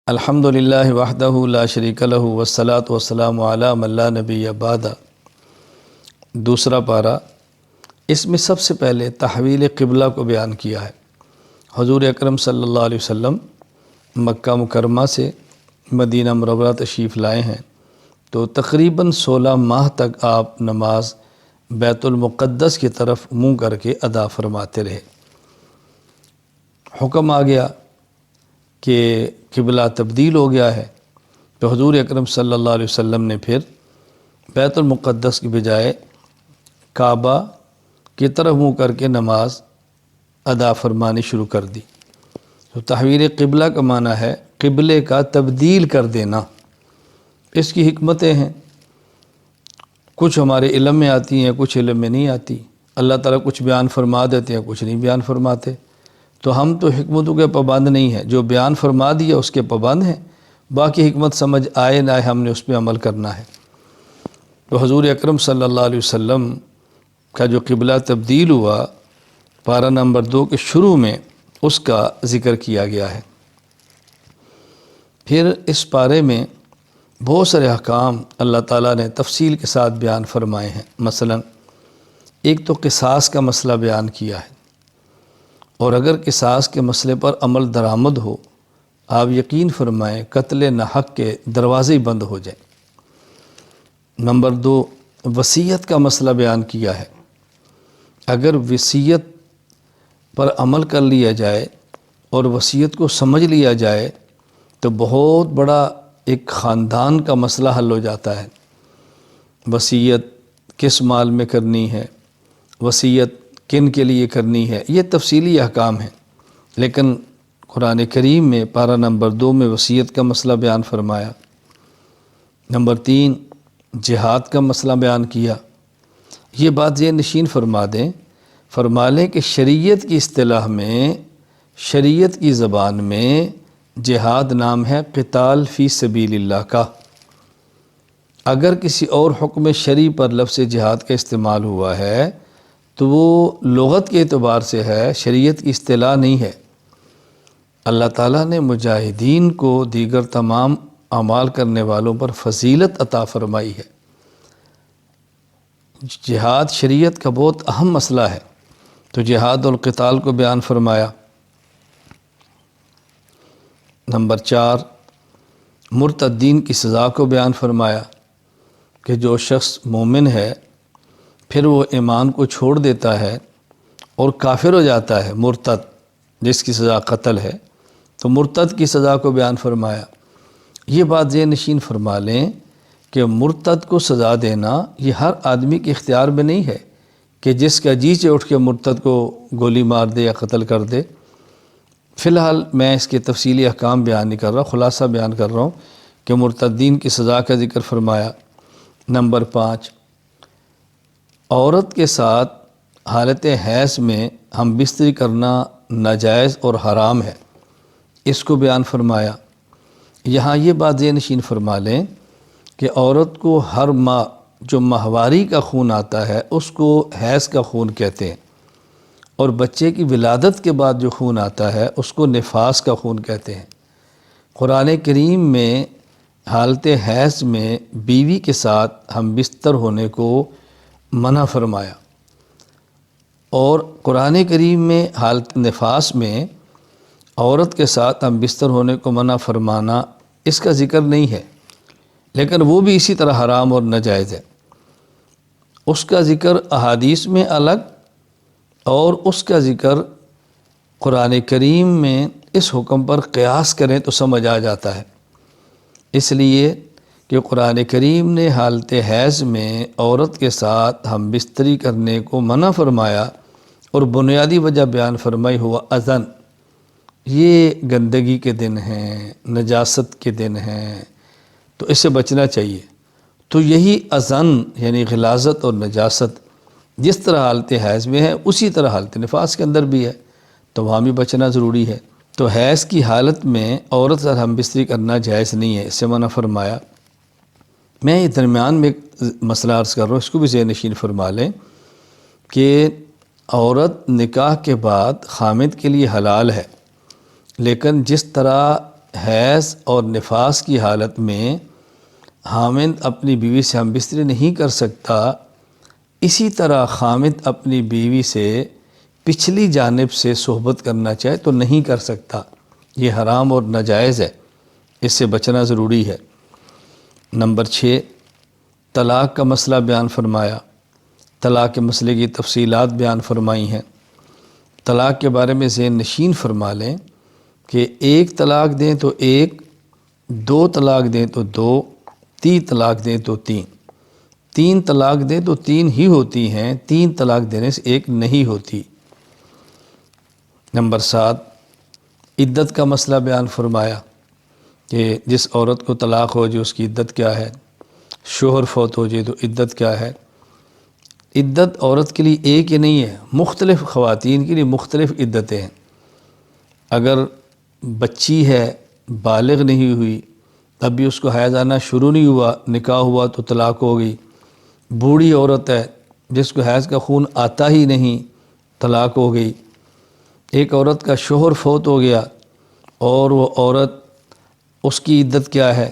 الحمدللہ وحدہ لا شریک لہ والصلاۃ والسلام علی من لا نبی بعدہ۔ دوسرا پارہ، اس میں سب سے پہلے تحویل قبلہ کو بیان کیا ہے۔ حضور اکرم صلی اللہ علیہ وسلم مکہ مکرمہ سے مدینہ منورہ تشریف لائے ہیں، تو تقریباً 16 ماہ تک آپ نماز بیت المقدس کی طرف منہ کر کے ادا فرماتے رہے۔ حکم آ گیا کہ قبلہ تبدیل ہو گیا ہے، تو حضور اکرم صلی اللہ علیہ وسلم نے پھر بیت المقدس کی بجائے کعبہ کی طرف منہ کر کے نماز ادا فرمانی شروع کر دی۔ تو تحویل قبلہ کا معنی ہے قبلے کا تبدیل کر دینا۔ اس کی حکمتیں ہیں، کچھ ہمارے علم میں آتی ہیں، کچھ علم میں نہیں آتی۔ اللہ تعالیٰ کچھ بیان فرما دیتے ہیں، کچھ نہیں بیان فرماتے، تو ہم تو حکمتوں کے پابند نہیں ہیں۔ جو بیان فرما دیا اس کے پابند ہیں، باقی حکمت سمجھ آئے نہ آئے ہم نے اس پہ عمل کرنا ہے۔ تو حضور اکرم صلی اللہ علیہ وسلم کا جو قبلہ تبدیل ہوا، پارہ نمبر 2 کے شروع میں اس کا ذکر کیا گیا ہے۔ پھر اس پارے میں بہت سارے احکام اللہ تعالیٰ نے تفصیل کے ساتھ بیان فرمائے ہیں۔ مثلا ایک تو قصاص کا مسئلہ بیان کیا ہے، اور اگر قصاص کے مسئلے پر عمل درآمد ہو، آپ یقین فرمائیں قتل ناحق کے دروازے ہی بند ہو جائیں۔ نمبر 2، وصیت کا مسئلہ بیان کیا ہے۔ اگر وصیت پر عمل کر لیا جائے اور وصیت کو سمجھ لیا جائے تو بہت بڑا ایک خاندان کا مسئلہ حل ہو جاتا ہے۔ وصیت کس مال میں کرنی ہے، وصیت کن کے لیے کرنی ہے، یہ تفصیلی احکام ہیں، لیکن قرآن کریم میں پارہ نمبر 2 میں وصیت کا مسئلہ بیان فرمایا۔ نمبر 3، جہاد کا مسئلہ بیان کیا۔ یہ بات ذہن نشین فرما دیں، فرما لیں کہ شریعت کی اصطلاح میں، شریعت کی زبان میں جہاد نام ہے قتال فی سبیل اللہ کا۔ اگر کسی اور حکم شرعی پر لفظ جہاد کا استعمال ہوا ہے تو وہ لغت کے اعتبار سے ہے، شریعت کی اصطلاح نہیں ہے۔ اللہ تعالیٰ نے مجاہدین کو دیگر تمام اعمال کرنے والوں پر فضیلت عطا فرمائی ہے۔ جہاد شریعت کا بہت اہم مسئلہ ہے، تو جہاد القتال کو بیان فرمایا۔ نمبر 4، مرتدین کی سزا کو بیان فرمایا کہ جو شخص مومن ہے پھر وہ ایمان کو چھوڑ دیتا ہے اور کافر ہو جاتا ہے، مرتد جس کی سزا قتل ہے، تو مرتد کی سزا کو بیان فرمایا۔ یہ بات ذہن نشین فرما لیں کہ مرتد کو سزا دینا یہ ہر آدمی کے اختیار میں نہیں ہے کہ جس کا جی سے اٹھ کے مرتد کو گولی مار دے یا قتل کر دے۔ فی الحال میں اس کے تفصیلی احکام بیان نہیں کر رہا، خلاصہ بیان کر رہا ہوں کہ مرتدین کی سزا کا ذکر فرمایا۔ نمبر 5، عورت کے ساتھ حالت حیض میں ہم بستری کرنا ناجائز اور حرام ہے، اس کو بیان فرمایا۔ یہاں یہ بات ذہن نشین فرما لیں کہ عورت کو ہر ماہ جو ماہواری کا خون آتا ہے اس کو حیض کا خون کہتے ہیں، اور بچے کی ولادت کے بعد جو خون آتا ہے اس کو نفاس کا خون کہتے ہیں۔ قرآن کریم میں حالت حیض میں بیوی کے ساتھ ہم بستر ہونے کو منع فرمایا، اور قرآن کریم میں حالت نفاس میں عورت کے ساتھ ہم بستر ہونے کو منع فرمانا اس کا ذکر نہیں ہے، لیکن وہ بھی اسی طرح حرام اور ناجائز ہے۔ اس کا ذکر احادیث میں الگ، اور اس کا ذکر قرآن کریم میں اس حکم پر قیاس کریں تو سمجھ آ جاتا ہے۔ اس لیے کہ قرآن کریم نے حالت حیض میں عورت کے ساتھ ہم بستری کرنے کو منع فرمایا، اور بنیادی وجہ بیان فرمائی ہوا اذن، یہ گندگی کے دن ہیں، نجاست کے دن ہیں، تو اس سے بچنا چاہیے۔ تو یہی اذن یعنی غلاظت اور نجاست جس طرح حالت حیض میں ہے اسی طرح حالت نفاس کے اندر بھی ہے، تو وہاں بھی بچنا ضروری ہے۔ تو حیض کی حالت میں عورت سے ہم بستری کرنا جائز نہیں ہے، اس سے منع فرمایا۔ میں یہ درمیان میں ایک مسئلہ عرض کر رہا ہوں، اس کو بھی ذہن نشین فرما لیں کہ عورت نکاح کے بعد خامد کے لیے حلال ہے، لیکن جس طرح حیض اور نفاس کی حالت میں حامد اپنی بیوی سے ہم بستری نہیں کر سکتا، اسی طرح خامد اپنی بیوی سے پچھلی جانب سے صحبت کرنا چاہے تو نہیں کر سکتا۔ یہ حرام اور ناجائز ہے، اس سے بچنا ضروری ہے۔ نمبر 6، طلاق کا مسئلہ بیان فرمایا۔ طلاق کے مسئلے کی تفصیلات بیان فرمائی ہیں۔ طلاق کے بارے میں ذہن نشین فرما لیں کہ 1 طلاق دیں تو 1، 2 طلاق دیں تو 2، 3 طلاق دیں تو 3۔ 3 طلاق دیں تو 3 ہی ہوتی ہیں، 3 طلاق دینے سے 1 نہیں ہوتی۔ نمبر 7، عدت کا مسئلہ بیان فرمایا کہ جس عورت کو طلاق ہو جائے اس کی عدت کیا ہے، شوہر فوت ہو جائے تو عدت کیا ہے۔ عدت عورت کے لیے ایک ہی نہیں ہے، مختلف خواتین کے لیے مختلف عدتیں ہیں۔ اگر بچی ہے، بالغ نہیں ہوئی، تب بھی اس کو حیض آنا شروع نہیں ہوا، نکاح ہوا تو طلاق ہو گئی۔ بوڑھی عورت ہے جس کو حیض کا خون آتا ہی نہیں، طلاق ہو گئی۔ ایک عورت کا شوہر فوت ہو گیا اور وہ عورت، اس کی عدت کیا ہے۔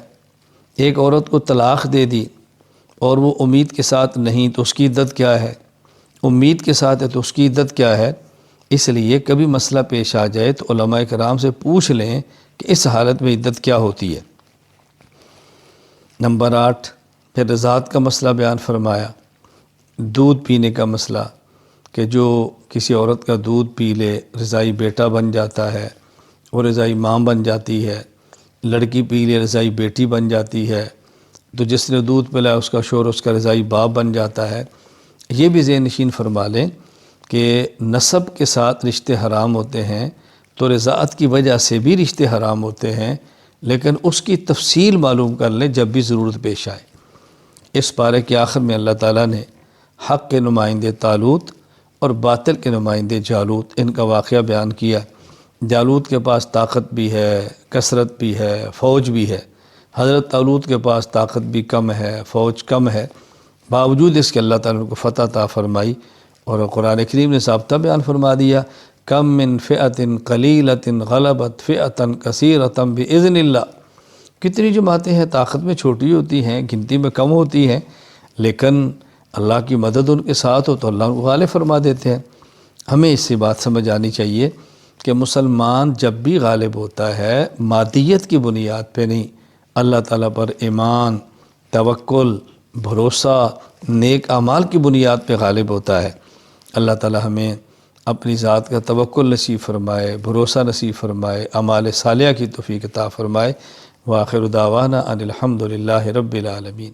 ایک عورت کو طلاق دے دی اور وہ امید کے ساتھ نہیں تو اس کی عدت کیا ہے، امید کے ساتھ ہے تو اس کی عدت کیا ہے۔ اس لیے کبھی مسئلہ پیش آ جائے تو علماء کرام سے پوچھ لیں کہ اس حالت میں عدت کیا ہوتی ہے۔ نمبر 8، پھر رضاعت کا مسئلہ بیان فرمایا۔ دودھ پینے کا مسئلہ کہ جو کسی عورت کا دودھ پی لے رضائی بیٹا بن جاتا ہے، وہ رضائی ماں بن جاتی ہے۔ لڑکی پی لے رضائی بیٹی بن جاتی ہے، تو جس نے دودھ پلایا اس کا شوہر اس کا رضائی باپ بن جاتا ہے۔ یہ بھی ذہن نشین فرما لیں کہ نسب کے ساتھ رشتے حرام ہوتے ہیں تو رضاعت کی وجہ سے بھی رشتے حرام ہوتے ہیں، لیکن اس کی تفصیل معلوم کر لیں جب بھی ضرورت پیش آئے۔ اس پارے کے آخر میں اللہ تعالیٰ نے حق کے نمائندے طالوت اور باطل کے نمائندے جالوت، ان کا واقعہ بیان کیا۔ جالوت کے پاس طاقت بھی ہے، کثرت بھی ہے، فوج بھی ہے۔ حضرت طالوت کے پاس طاقت بھی کم ہے، فوج کم ہے، باوجود اس کے اللہ تعالیٰ نے کو فتح عطا فرمائی۔ اور قرآن کریم نے ضابطہ بیان فرما دیا، کم من فئۃ قلیلۃ غلبت فئۃ کثیرۃ باذن اللہ۔ کتنی جماعتیں ہیں طاقت میں چھوٹی ہوتی ہیں، گنتی میں کم ہوتی ہیں، لیکن اللہ کی مدد ان کے ساتھ ہو تو اللہ ان کو غالب فرما دیتے ہیں۔ ہمیں اس سے بات سمجھ آنی چاہیے کہ مسلمان جب بھی غالب ہوتا ہے مادیت کی بنیاد پہ نہیں، اللہ تعالیٰ پر ایمان، توکل، بھروسہ، نیک اعمال کی بنیاد پہ غالب ہوتا ہے۔ اللہ تعالیٰ ہمیں اپنی ذات کا توکل نصیب فرمائے، بھروسہ نصیب فرمائے، اعمال صالحہ کی توفیق عطا فرمائے۔ وآخر دعوانا ان الحمد للہ رب العالمین۔